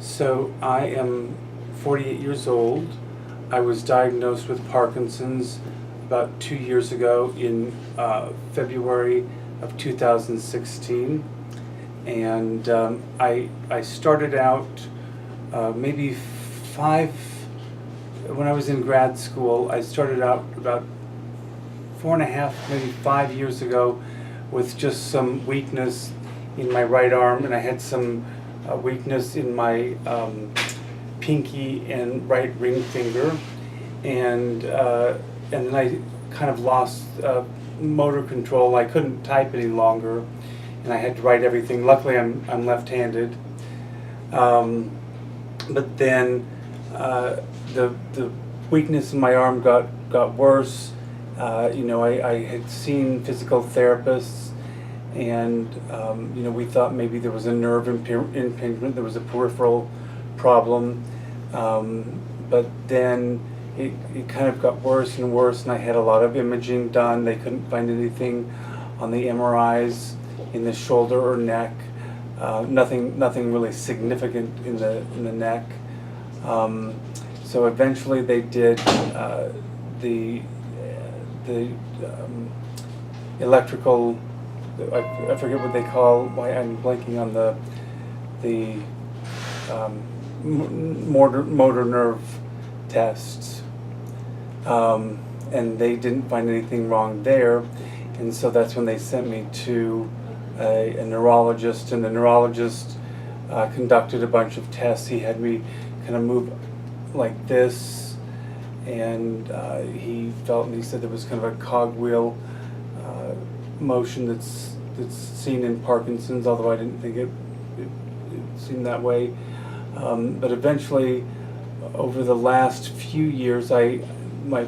So I am 48 years old. I was diagnosed with Parkinson's about 2 years ago in February of 2016. And I started out maybe when I was in grad school. I started out about 4.5, maybe 5 years ago with just some weakness in my right arm, and I had some weakness in my pinky and right ring finger, and then I kind of lost motor control. I couldn't type any longer, and I had to write everything. Luckily, I'm left-handed, but then the weakness in my arm got worse. I had seen physical therapists, and we thought maybe there was a nerve impingement, there was a peripheral problem, but then it kind of got worse and worse, and I had a lot of imaging done. They couldn't find anything on the MRIs in the shoulder or neck, nothing really significant in the neck. So eventually they did the electrical, I forget what they call, why I'm blanking on the motor nerve tests, and they didn't find anything wrong there, and so that's when they sent me to a neurologist, and the neurologist conducted a bunch of tests. He had me kind of move like this, and he said there was kind of a cogwheel motion that's seen in Parkinson's, although I didn't think it seemed that way. But eventually, over the last few years, my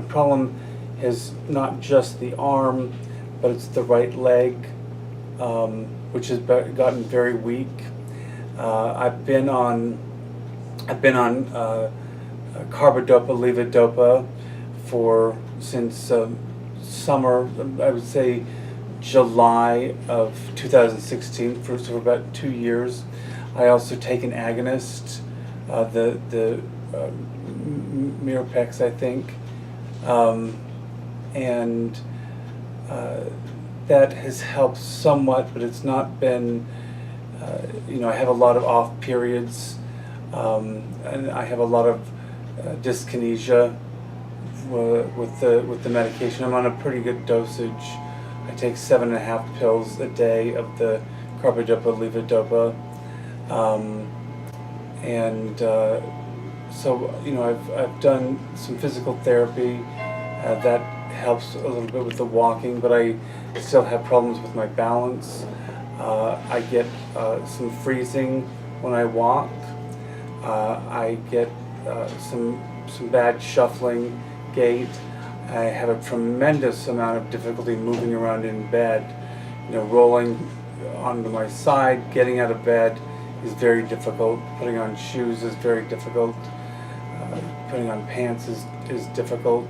problem is not just the arm, but it's the right leg, which has gotten very weak. I've been on carbidopa, levodopa since summer, I would say July of 2016, for about 2 years. I also take an agonist, the Mirapex, I think, and that has helped somewhat, but it's not been, I have a lot of off periods, and I have a lot of dyskinesia with the medication. I'm on a pretty good dosage. I take 7.5 pills a day of the carbidopa, levodopa, and so I've done some physical therapy that helps a little bit with the walking, but I still have problems with my balance. I get some freezing when I walk. I get some bad shuffling gait. I have a tremendous amount of difficulty moving around in bed. Rolling onto my side, getting out of bed is very difficult. Putting on shoes is very difficult. Putting on pants is difficult.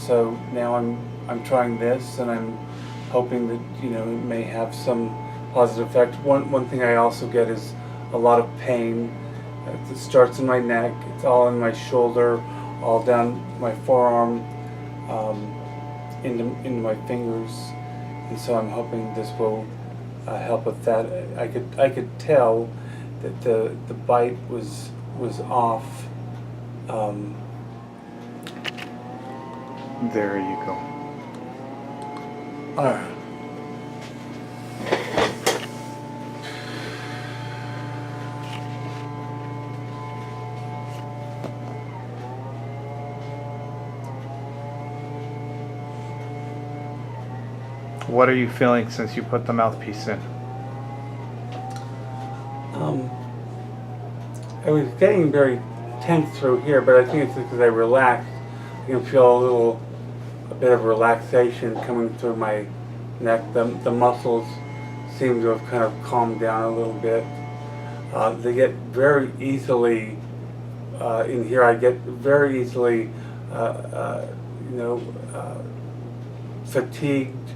So now I'm trying this, and I'm hoping that it may have some positive effect. One thing I also get is a lot of pain. It starts in my neck. It's all in my shoulder, all down my forearm, into my fingers, and so I'm hoping this will help with that. I could tell that the bite was off. There you go. All right. What are you feeling since you put the mouthpiece in? I was getting very tense through here, but I think it's because I relaxed. I can feel a bit of relaxation coming through my neck. The muscles seem to have kind of calmed down a little bit. They get very easily in here. I get very easily, fatigued